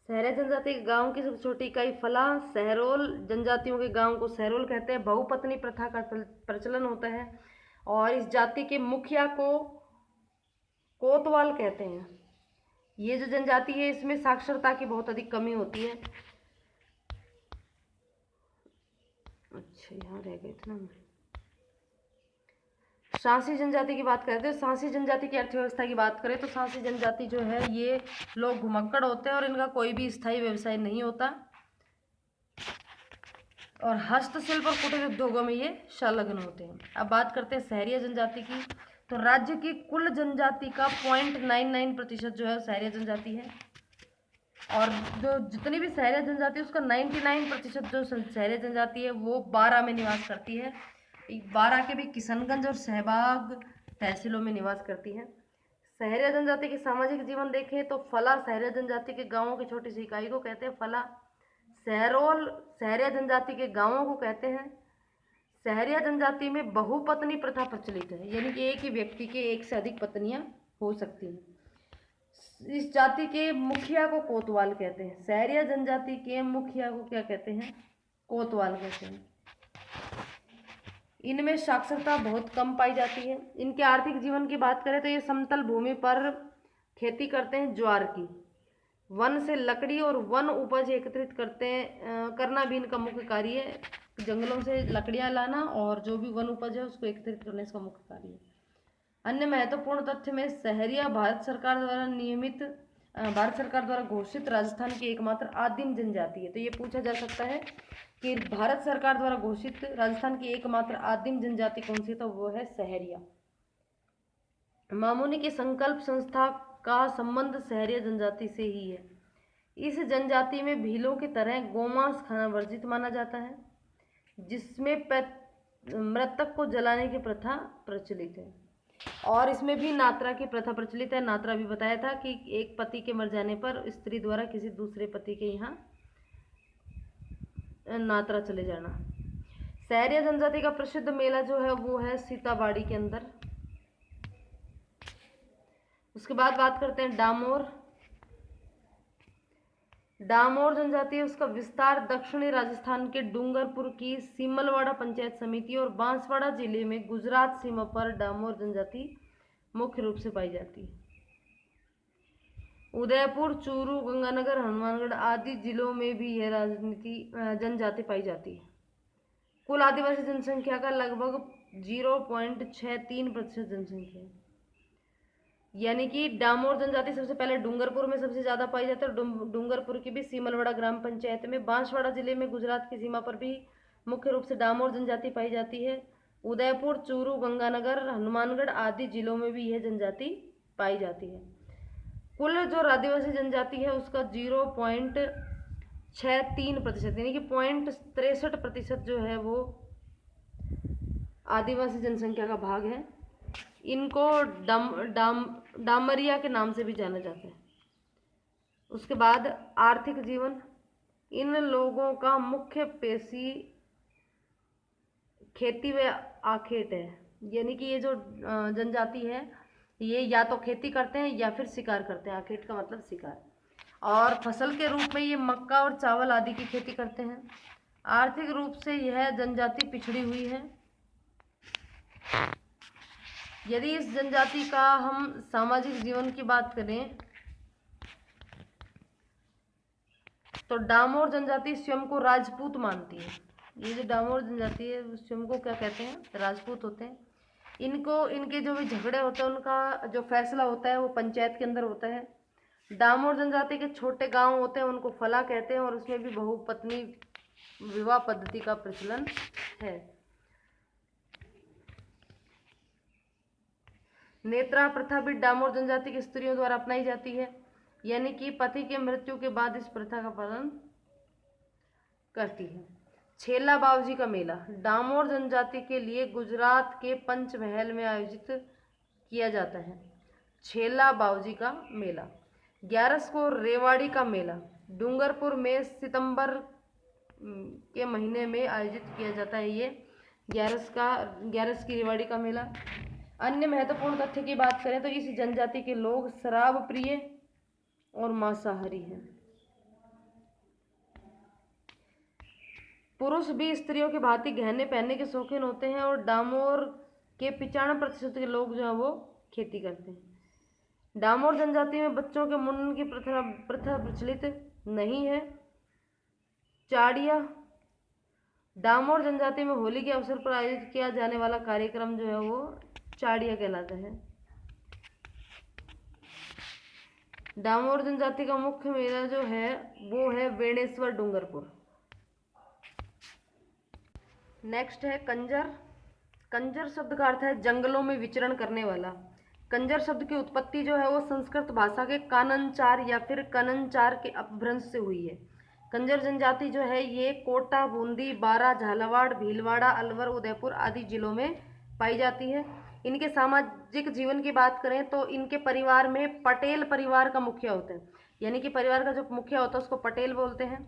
सहरिया जनजाति के गांव की सबसे छोटी इकाई फला। सहरोल जनजातियों के गांव को सहरोल कहते हैं। बहुपत्नी प्रथा का प्रचलन होता है और इस जाति के मुखिया को कोतवाल कहते हैं। ये जो जनजाति है इसमें साक्षरता की बहुत अधिक कमी होती है। अच्छा, यहाँ रह गए थे ना। सांसी जनजाति की बात करते हैं। सांसी जनजाति की अर्थव्यवस्था की बात करें तो सांसी जनजाति जो है ये लोग घुमक्कड़ होते हैं और इनका कोई भी स्थायी व्यवसाय नहीं होता और हस्तशिल्प और कुटीर उद्योगों में ये संलग्न होते हैं। अब बात करते हैं सहरिया जनजाति की। तो राज्य की कुल जनजाति का 0.99% जो है सहरिया जनजाति है और जो जितनी भी सहरिया जनजाति है उसका 99% जो सहरिया जनजाति है वो 12 में निवास करती है। 12 के भी किशनगंज और सहबाग तहसीलों में निवास करती है। सहरिया जनजाति के सामाजिक जीवन देखें तो फला सहरिया जनजाति के गांवों की छोटी सी इकाई को कहते हैं फला। सहरोल सहरिया जनजाति के गांवों को कहते हैं। सहरिया जनजाति में बहुपत्नी प्रथा प्रचलित है, यानी कि एक ही व्यक्ति के एक से अधिक पत्नियां हो सकती हैं। इस जाति के मुखिया को कोतवाल कहते हैं। सहरिया जनजाति के मुखिया को क्या कहते हैं? कोतवाल कहते हैं। इनमें साक्षरता बहुत कम पाई जाती है। इनके आर्थिक जीवन की बात करें तो ये समतल भूमि पर खेती करते हैं ज्वार की। वन से लकड़ी और वन उपज एकत्रित करना भी इनका मुख्य कार्य है। जंगलों से लकड़ियां लाना और जो भी वन उपज है उसको एकत्रित करना इसका मुख्य कार्य है। अन्य महत्वपूर्ण तथ्य में सहरिया भारत सरकार द्वारा घोषित राजस्थान की एकमात्र आदिम जनजाति है। तो ये पूछा जा सकता है कि भारत सरकार द्वारा घोषित राजस्थान की एकमात्र आदिम जनजाति कौन सी, तो वो है सहरिया। मामूनी की संकल्प संस्था का संबंध सहरिया जनजाति से ही है। इस जनजाति में भीलों की तरह गोमांस खाना वर्जित माना जाता है, जिसमें मृतक को जलाने की प्रथा प्रचलित है और इसमें भी नात्रा की प्रथा प्रचलित है। नात्रा भी बताया था कि एक पति के मर जाने पर स्त्री द्वारा किसी दूसरे पति के यहाँ नात्रा चले जाना। सहरिया जनजाति का प्रसिद्ध मेला जो है वो है सीताबाड़ी के अंदर। उसके बाद बात करते हैं डामोर। डामोर जनजाति है, उसका विस्तार दक्षिणी राजस्थान के डूंगरपुर की सीमलवाड़ा पंचायत समिति और बांसवाड़ा जिले में गुजरात सीमा पर डामोर जनजाति मुख्य रूप से पाई जाती है। उदयपुर, चूरू, गंगानगर, हनुमानगढ़ आदि जिलों में भी यह राजनीति जनजाति पाई जाती है। कुल आदिवासी जनसंख्या का लगभग 0.63% जनसंख्या है। यानी कि डामोर जनजाति सबसे पहले डूंगरपुर में सबसे ज्यादा पाई जाती है और डूंगरपुर की भी सीमलवाड़ा ग्राम पंचायत में। बांसवाड़ा जिले में गुजरात की सीमा पर भी मुख्य रूप से डामोर जनजाति पाई जाती है। उदयपुर, चूरू, गंगानगर, हनुमानगढ़ आदि जिलों में भी यह जनजाति पाई जाती है। कुल जो आदिवासी जनजाति है उसका 0.63% यानी कि 0.63% जो है वो आदिवासी जनसंख्या का भाग है। इनको डामरिया के नाम से भी जाना जाता है। उसके बाद आर्थिक जीवन, इन लोगों का मुख्य पेशी खेती व आखेट है। यानी कि ये जो जनजाति है ये या तो खेती करते हैं या फिर शिकार करते हैं। आखेट का मतलब शिकार। और फसल के रूप में ये मक्का और चावल आदि की खेती करते हैं। आर्थिक रूप से यह जनजाति पिछड़ी हुई है। यदि इस जनजाति का हम सामाजिक जीवन की बात करें तो डामोर जनजाति स्वयं को राजपूत मानती है। ये जो डामोर जनजाति है स्वयं को क्या कहते हैं? राजपूत होते हैं। इनको इनके जो भी झगड़े होते हैं उनका जो फैसला होता है वो पंचायत के अंदर होता है। डामोर जनजाति के छोटे गांव होते हैं उनको फला कहते हैं और उसमें भी बहुपत्नी विवाह पद्धति का प्रचलन है। नेत्रा प्रथा भी डामोर जनजाति की स्त्रियों द्वारा अपनाई जाती है। यानी कि पति के मृत्यु के बाद इस प्रथा का पालन करती है। छेला बावजी का मेला डामोर जनजाति के लिए गुजरात के पंचमहल में आयोजित किया जाता है। छेला बावजी का मेला। 11 को रेवाड़ी का मेला डूंगरपुर में सितंबर के महीने में आयोजित किया जाता है। ये 11 की रेवाड़ी का मेला। अन्य महत्वपूर्ण तथ्य की बात करें तो इस जनजाति के लोग शराब प्रिय और मांसाहारी हैं। पुरुष भी स्त्रियों के भांति गहने पहनने के शौकीन होते हैं और डामोर के 95% के लोग जो है वो खेती करते हैं। डामोर जनजाति में बच्चों के मुंडन की प्रथा प्रचलित नहीं है। चाड़िया डामोर जनजाति में होली के अवसर पर आयोजित किया जाने वाला कार्यक्रम जो है वो चाड़िया कहलाता है। डामोर जनजाति का मुख्य मेला जो है वो है बेणेश्वर डूंगरपुर। नेक्स्ट है कंजर। कंजर शब्द का अर्थ है जंगलों में विचरण करने वाला। कंजर शब्द की उत्पत्ति जो है वो संस्कृत भाषा के काननचार या फिर कननचार के अपभ्रंश से हुई है। कंजर जनजाति जो है ये कोटा, बूंदी, बारा, झालावाड़, भीलवाड़ा, अलवर, उदयपुर आदि जिलों में पाई जाती है। इनके सामाजिक जीवन की बात करें तो इनके परिवार में पटेल परिवार का मुखिया होता है। यानी कि परिवार का जो मुखिया होता है उसको पटेल बोलते हैं।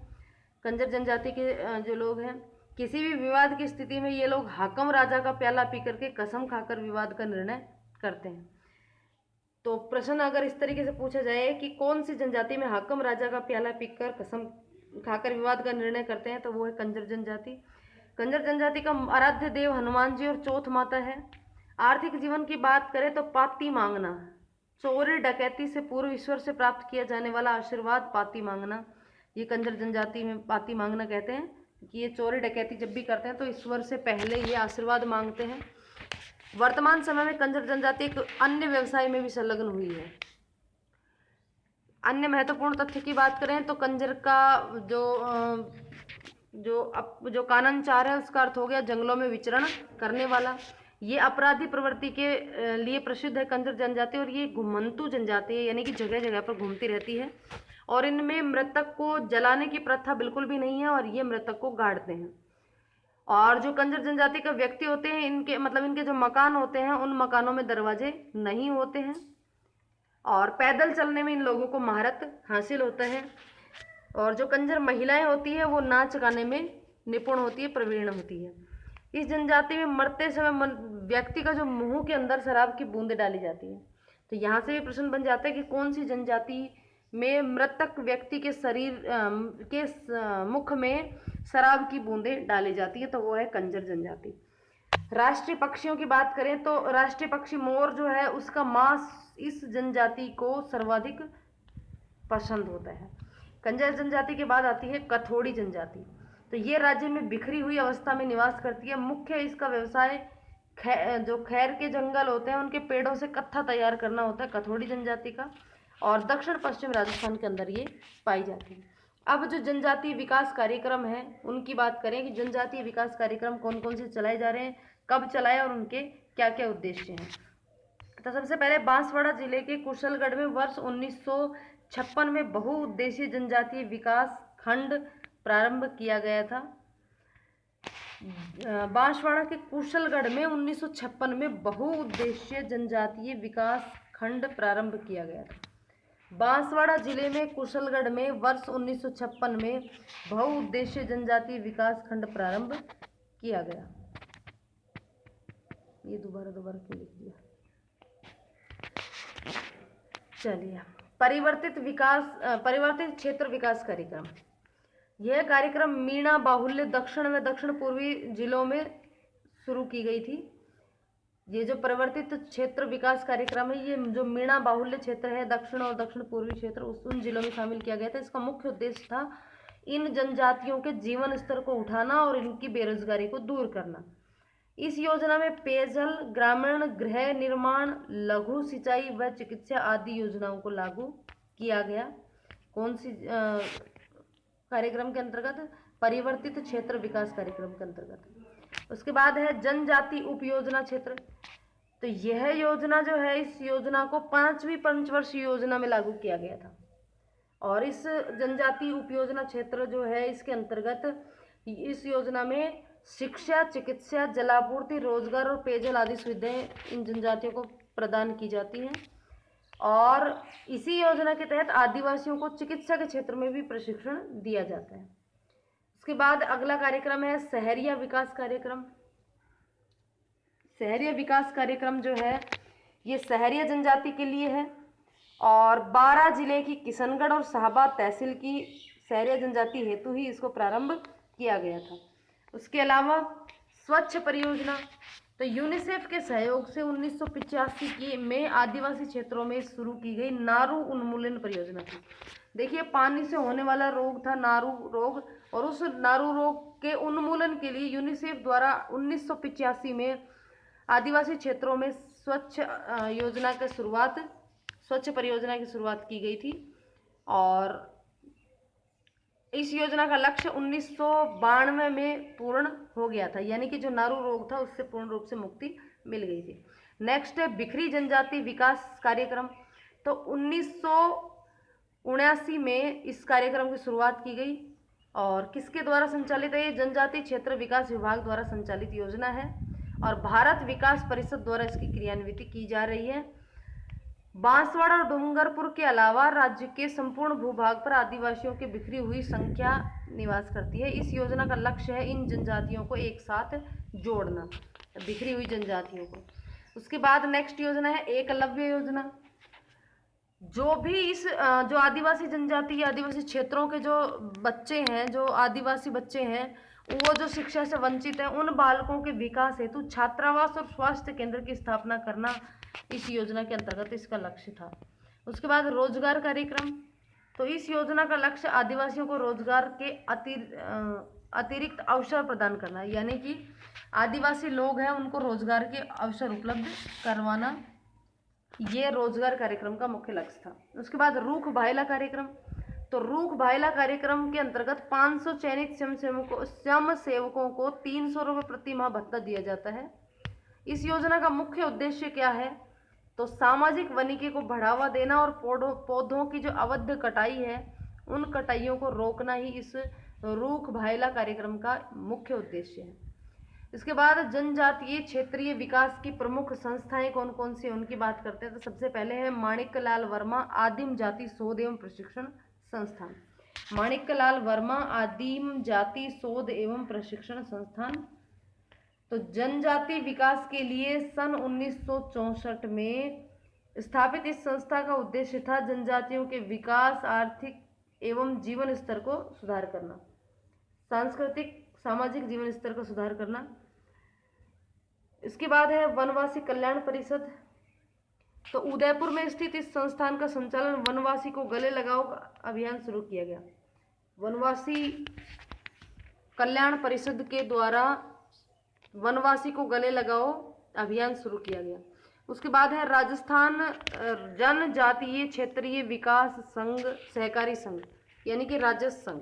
कंजर जनजाति के जो लोग हैं किसी भी विवाद की स्थिति में ये लोग हाकम राजा का प्याला पी करके कसम खाकर विवाद का निर्णय करते हैं। तो प्रश्न अगर इस तरीके से पूछा जाए कि कौन सी जनजाति में हाकम राजा का प्याला पीकर कसम खाकर विवाद का निर्णय करते हैं तो वो है कंजर जनजाति। कंजर जनजाति का आराध्य देव हनुमान जी और चौथ माता है। आर्थिक जीवन की बात करें तो पाती मांगना, चोरी डकैती से पूर्व ईश्वर से प्राप्त किया जाने वाला आशीर्वाद पाती मांगना, ये कंजर जनजाति में पाती मांगना कहते हैं कि ये चोरी डकैती जब भी करते हैं तो ईश्वर से पहले ये आशीर्वाद मांगते हैं। वर्तमान समय में कंजर जनजाति एक अन्य व्यवसाय में भी संलग्न हुई है। अन्य महत्वपूर्ण तथ्य की बात करें तो कंजर का जो काननचार है उसका अर्थ हो गया जंगलों में विचरण करने वाला। ये अपराधी प्रवृत्ति के लिए प्रसिद्ध है कंजर जनजाति और ये घुमंतु जनजाति है यानी कि जगह जगह पर घूमती रहती है और इनमें मृतक को जलाने की प्रथा बिल्कुल भी नहीं है और ये मृतक को गाड़ते हैं। और जो कंजर जनजाति के व्यक्ति होते हैं इनके जो मकान होते हैं उन मकानों में दरवाजे नहीं होते हैं और पैदल चलने में इन लोगों को महारत हासिल होता है। और जो कंजर महिलाएं होती है वो नाच गाने में निपुण होती है, प्रवीण होती है। इस जनजाति में मरते समय व्यक्ति का जो मुंह के अंदर शराब की बूंदें डाली जाती है। तो यहाँ से भी प्रश्न बन जाता है कि कौन सी जनजाति में मृतक व्यक्ति के शरीर के मुख में शराब की बूंदें डाली जाती है तो वो है कंजर जनजाति। राष्ट्रीय पक्षियों की बात करें तो राष्ट्रीय पक्षी मोर जो है उसका मांस इस जनजाति को सर्वाधिक पसंद होता है। कंजर जनजाति के बाद आती है कथोड़ी जनजाति। तो ये राज्य में बिखरी हुई अवस्था में निवास करती है। मुख्य इसका व्यवसाय जो खैर के जंगल होते हैं उनके पेड़ों से कत्था तैयार करना होता है कथोड़ी जनजाति का, और दक्षिण पश्चिम राजस्थान के अंदर ये पाई जाती है। अब जो जनजातीय विकास कार्यक्रम है उनकी बात करें कि जनजातीय विकास कार्यक्रम कौन कौन से चलाए जा रहे हैं, कब चलाए और उनके क्या क्या उद्देश्य हैं। तो सबसे पहले बांसवाड़ा जिले के कुशलगढ़ में वर्ष 1956 में बहुउद्देशीय जनजातीय विकास खंड प्रारंभ किया गया था। बांसवाड़ा के कुशलगढ़ में 1956 में बहुउद्देशीय जनजातीय विकास खंड प्रारंभ किया गया था। बांसवाड़ा जिले में कुशलगढ़ में वर्ष 1956 में बहुउद्देशीय जनजातीय विकास खंड प्रारंभ किया गया। ये दोबारा क्यों लिख दिया। चलिए, परिवर्तित क्षेत्र विकास कार्यक्रम। यह कार्यक्रम मीणा बाहुल्य दक्षिण व दक्षिण पूर्वी जिलों में शुरू की गई थी। ये जो परिवर्तित क्षेत्र विकास कार्यक्रम है, ये जो मीणा बाहुल्य क्षेत्र है दक्षिण और दक्षिण पूर्वी क्षेत्र उन जिलों में शामिल किया गया था। इसका मुख्य उद्देश्य था इन जनजातियों के जीवन स्तर को उठाना और इनकी बेरोजगारी को दूर करना। इस योजना में पेयजल, ग्रामीण गृह निर्माण, लघु सिंचाई व चिकित्सा आदि योजनाओं को लागू किया गया। कौन सी कार्यक्रम के अंतर्गत? परिवर्तित क्षेत्र विकास कार्यक्रम के अंतर्गत। उसके बाद है जनजाति उपयोजना क्षेत्र। तो यह योजना जो है, इस योजना को 5वीं पंचवर्षीय योजना में लागू किया गया था। और इस जनजाति उपयोजना क्षेत्र जो है, इसके अंतर्गत इस योजना में शिक्षा, चिकित्सा, जलापूर्ति, रोजगार और पेयजल आदि सुविधाएं इन जनजातियों को प्रदान की जाती हैं। और इसी योजना के तहत आदिवासियों को चिकित्सा के क्षेत्र में भी प्रशिक्षण दिया जाता है। उसके बाद अगला कार्यक्रम है शहरिया विकास कार्यक्रम। शहरिया विकास कार्यक्रम जो है, ये शहरिया जनजाति के लिए है और 12 जिले की किशनगढ़ और शाहबाद तहसील की शहरिया जनजाति हेतु ही इसको प्रारंभ किया गया था। उसके अलावा स्वच्छ परियोजना, तो यूनिसेफ के सहयोग से 1985 में आदिवासी क्षेत्रों में शुरू की गई नारू उन्मूलन परियोजना थी। देखिए, पानी से होने वाला रोग था नारू रोग, और उस नारू रोग के उन्मूलन के लिए यूनिसेफ द्वारा 1985 में आदिवासी क्षेत्रों में स्वच्छ परियोजना की शुरुआत की गई थी। और इस योजना का लक्ष्य 1992 में पूर्ण हो गया था, यानी कि जो नारू रोग था उससे पूर्ण रूप से मुक्ति मिल गई थी। नेक्स्ट है बिखरी जनजाति विकास कार्यक्रम। तो 1979 में इस कार्यक्रम की शुरुआत की गई और किसके द्वारा संचालित है? ये जनजाति क्षेत्र विकास विभाग द्वारा संचालित योजना है और भारत विकास परिषद द्वारा इसकी क्रियान्वित की जा रही है। बांसवाड़ा और डूंगरपुर के अलावा राज्य के संपूर्ण भूभाग पर आदिवासियों की बिखरी हुई संख्या निवास करती है। इस योजना का लक्ष्य है इन जनजातियों को एक साथ जोड़ना, बिखरी हुई जनजातियों को। उसके बाद नेक्स्ट योजना है एकलव्य योजना। जो भी इस जो आदिवासी जनजाति या आदिवासी क्षेत्रों के जो बच्चे हैं, जो आदिवासी बच्चे हैं, वो जो शिक्षा से वंचित हैं, उन बालकों के विकास हेतु छात्रावास और स्वास्थ्य केंद्र की स्थापना करना इस योजना के अंतर्गत इसका लक्ष्य था। उसके बाद रोजगार कार्यक्रम। तो इस योजना का लक्ष्य आदिवासियों को रोजगार के अतिरिक्त अवसर प्रदान करना, यानी कि आदिवासी लोग हैं उनको रोजगार के अवसर उपलब्ध करवाना, ये रोजगार कार्यक्रम का मुख्य लक्ष्य था। उसके बाद रूख भायला कार्यक्रम। तो रूख भायला कार्यक्रम के अंतर्गत 500 चयनित स्वयंसेवकों को 300 रुपये प्रति माह भत्ता दिया जाता है। इस योजना का मुख्य उद्देश्य क्या है? तो सामाजिक वानिकी को बढ़ावा देना और पौधों की जो अवैध कटाई है उन कटाइयों को रोकना ही इस रूख भायला कार्यक्रम का मुख्य उद्देश्य है। इसके बाद जनजातीय क्षेत्रीय विकास की प्रमुख संस्थाएं कौन कौन सी, उनकी बात करते हैं। तो सबसे पहले है माणिक्यलाल वर्मा आदिम जाति शोध एवं प्रशिक्षण संस्थान। माणिक्यलाल वर्मा आदिम जाति शोध एवं प्रशिक्षण संस्थान। तो जनजाति विकास के लिए सन 1964 में स्थापित इस संस्था का उद्देश्य था जनजातियों के विकास, आर्थिक एवं जीवन स्तर को सुधार करना, सांस्कृतिक सामाजिक जीवन स्तर का सुधार करना। इसके बाद है वनवासी कल्याण परिषद। तो उदयपुर में स्थित इस संस्थान का संचालन वनवासी को गले लगाओ अभियान शुरू किया गया। वनवासी कल्याण परिषद के द्वारा वनवासी को गले लगाओ अभियान शुरू किया गया। उसके बाद है राजस्थान जनजातीय क्षेत्रीय विकास संघ सहकारी संघ, यानी कि राजस संघ।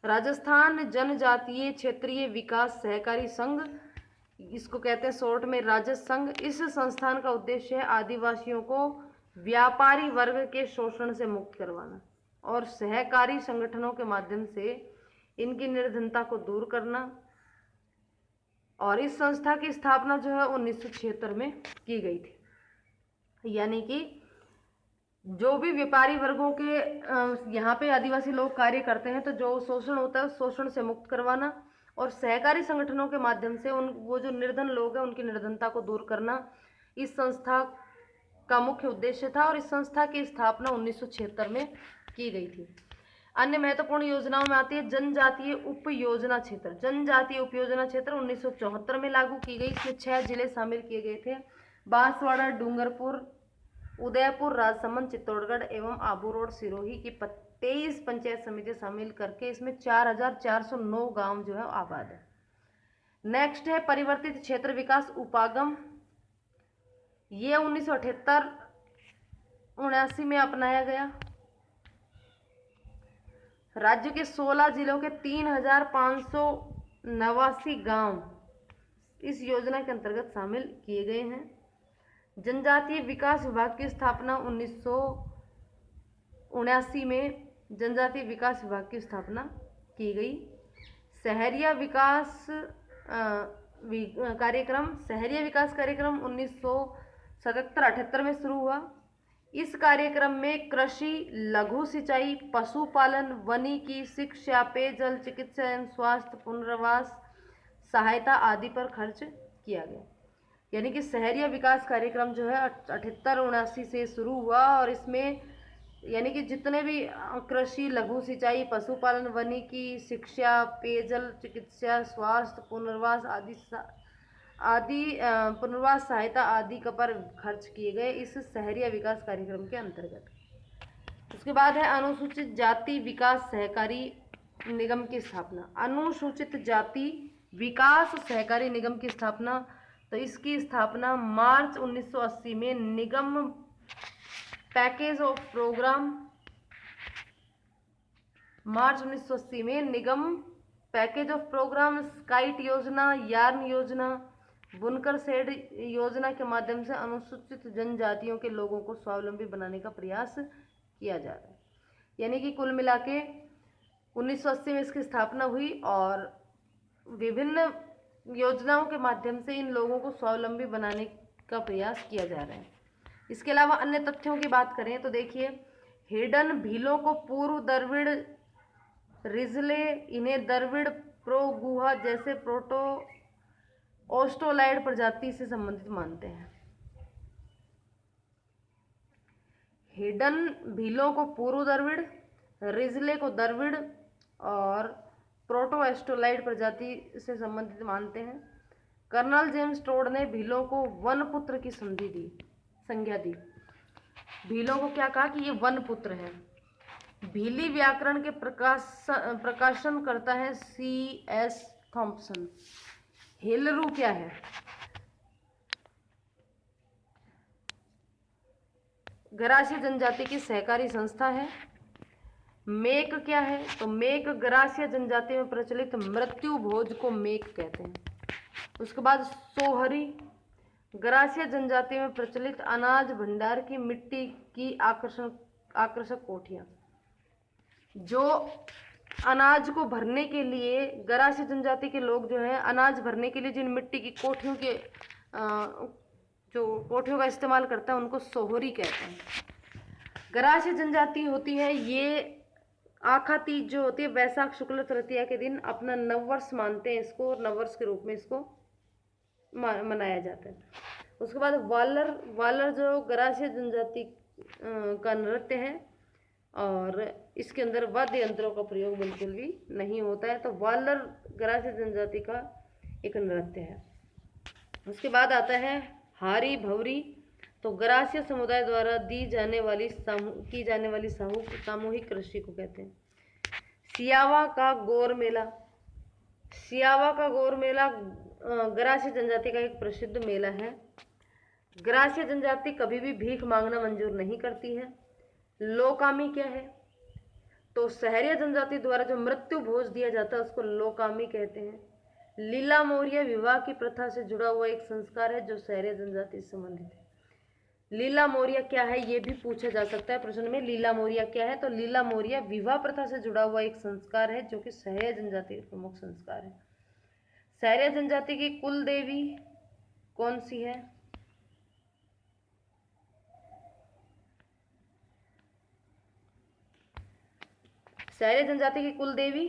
राजस्थान जनजातीय क्षेत्रीय विकास सहकारी संघ, इसको कहते हैं शॉर्ट में राजस संघ। इस संस्थान का उद्देश्य है आदिवासियों को व्यापारी वर्ग के शोषण से मुक्त करवाना और सहकारी संगठनों के माध्यम से इनकी निर्धनता को दूर करना। और इस संस्था की स्थापना जो है 1976 में की गई थी। यानी कि जो भी व्यापारी वर्गों के यहाँ पे आदिवासी लोग कार्य करते हैं, तो जो शोषण होता है उस शोषण से मुक्त करवाना और सहकारी संगठनों के माध्यम से वो जो निर्धन लोग हैं उनकी निर्धनता को दूर करना इस संस्था का मुख्य उद्देश्य था। और इस संस्था की स्थापना 1976 में की गई थी। अन्य महत्वपूर्ण योजनाओं में आती है जनजातीय उप योजना क्षेत्र। जनजातीय उप योजना क्षेत्र 1974 में लागू की गई। इसमें 6 जिले शामिल किए गए थे, बांसवाड़ा, डूंगरपुर, उदयपुर, राजसमंद, चित्तौड़गढ़ एवं आबू रोड, सिरोही की 23 पंचायत समिति शामिल करके इसमें 4409 गांव जो है आबाद है। नेक्स्ट है परिवर्तित क्षेत्र विकास उपागम। ये 1978-79 में अपनाया गया। राज्य के 16 जिलों के 3589 गांव इस योजना के अंतर्गत शामिल किए गए हैं। जनजातीय विकास विभाग की स्थापना 1979 में जनजातीय विकास विभाग की स्थापना की गई। शहरिया विकास कार्यक्रम 1977-78 में शुरू हुआ। इस कार्यक्रम में कृषि, लघु सिंचाई, पशुपालन, वनिकी, शिक्षा, पेयजल, चिकित्सा एवं स्वास्थ्य, पुनर्वास, सहायता आदि पर खर्च किया गया। यानी कि शहरिया विकास कार्यक्रम जो है 78-79 से शुरू हुआ और इसमें यानी कि जितने भी कृषि, लघु सिंचाई, पशुपालन, वनिकी, शिक्षा, पेयजल, चिकित्सा, स्वास्थ्य, पुनर्वास पुनर्वास सहायता आदि का पर खर्च किए गए इस शहरिया विकास कार्यक्रम के अंतर्गत। उसके बाद है अनुसूचित जाति विकास सहकारी निगम की स्थापना। अनुसूचित जाति विकास सहकारी निगम की स्थापना, तो इसकी स्थापना मार्च 1980 में निगम पैकेज ऑफ प्रोग्राम स्काइट योजना, यार्न योजना, बुनकर शेड योजना के माध्यम से अनुसूचित जनजातियों के लोगों को स्वावलंबी बनाने का प्रयास किया जा रहा है। यानी कि कुल मिला के 1980 में इसकी स्थापना हुई और विभिन्न योजनाओं के माध्यम से इन लोगों को स्वावलंबी बनाने का प्रयास किया जा रहा है। इसके अलावा अन्य तथ्यों की बात करें तो देखिए, हिडन भीलों को पूर्व द्रविड़ रिजले इन्हें द्रविड़ प्रो गुहा जैसे प्रोटो ऑस्ट्रोलाइड प्रजाति से संबंधित मानते हैं। हिडन भीलों को पूर्व द्रविड़, रिजले को द्रविड़ और प्रोटो एस्ट्रोलाइड प्रजाति से संबंधित मानते हैं। कर्नल जेम्स टोड ने भीलों को वन पुत्र की संज्ञा दी। भीलों को क्या कहा कि ये वन पुत्र है। भीली व्याकरण के प्रकाशन करता है C.S. थॉम्पसन। हेलरू क्या है? गरासिया जनजाति की सहकारी संस्था है। मेक क्या है? तो मेक गरासिया जनजाति में प्रचलित मृत्यु भोज को मेक कहते हैं। उसके बाद सोहरी, गरासिया जनजाति में प्रचलित अनाज भंडार की मिट्टी की आकर्षक कोठियाँ। जो अनाज को भरने के लिए गरासिया जनजाति के लोग जो है अनाज भरने के लिए जिन मिट्टी की कोठियों के जो कोठियों का इस्तेमाल करता है उनको सोहरी कहते हैं। गरासिया जनजाति होती है ये आखा तीज जो होती है वैशाख शुक्ल तृतीया के दिन अपना नववर्ष मानते हैं इसको और नववर्ष के रूप में इसको मनाया जाता है। उसके बाद वालर जो गरासिया जनजाति का नृत्य है और इसके अंदर वाद्य यंत्रों का प्रयोग बिल्कुल भी नहीं होता है। तो वालर गरासिया जनजाति का एक नृत्य है। उसके बाद आता है हारी भौरी। तो ग्रासीय समुदाय द्वारा की जाने वाली सामूहिक कृषि को कहते हैं। सियावा का गौर मेला। सियावा का गौर मेला ग्रासीय जनजाति का एक प्रसिद्ध मेला है। ग्रासीय जनजाति कभी भी भीख मांगना मंजूर नहीं करती है। लोकामी क्या है? तो शहरी जनजाति द्वारा जो मृत्यु भोज दिया जाता है उसको लोकामी कहते हैं। लीला मोरिया विवाह की प्रथा से जुड़ा हुआ एक संस्कार है जो शहरी जनजाति से संबंधित है। लीला मोरिया क्या है ये भी पूछा जा सकता है प्रश्न में। लीला मोरिया क्या है? तो लीला मोरिया विवाह प्रथा से जुड़ा हुआ एक संस्कार है जो कि शहरी जनजाति का प्रमुख संस्कार है। शहरी जनजाति की कुल देवी कौन सी है? शहरी जनजाति की कुल देवी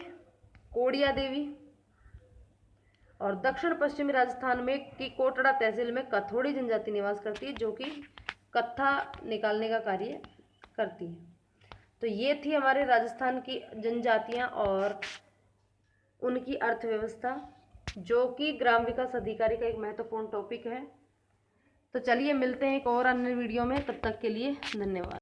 कोड़िया देवी। और दक्षिण पश्चिमी राजस्थान में की कोटड़ा तहसील में कथोड़ी जनजाति निवास करती है जो कि कत्था निकालने का कार्य करती है। तो ये थी हमारे राजस्थान की जनजातियां और उनकी अर्थव्यवस्था, जो कि ग्राम विकास अधिकारी का एक महत्वपूर्ण टॉपिक है। तो चलिए मिलते हैं एक और अन्य वीडियो में, तब तक के लिए धन्यवाद।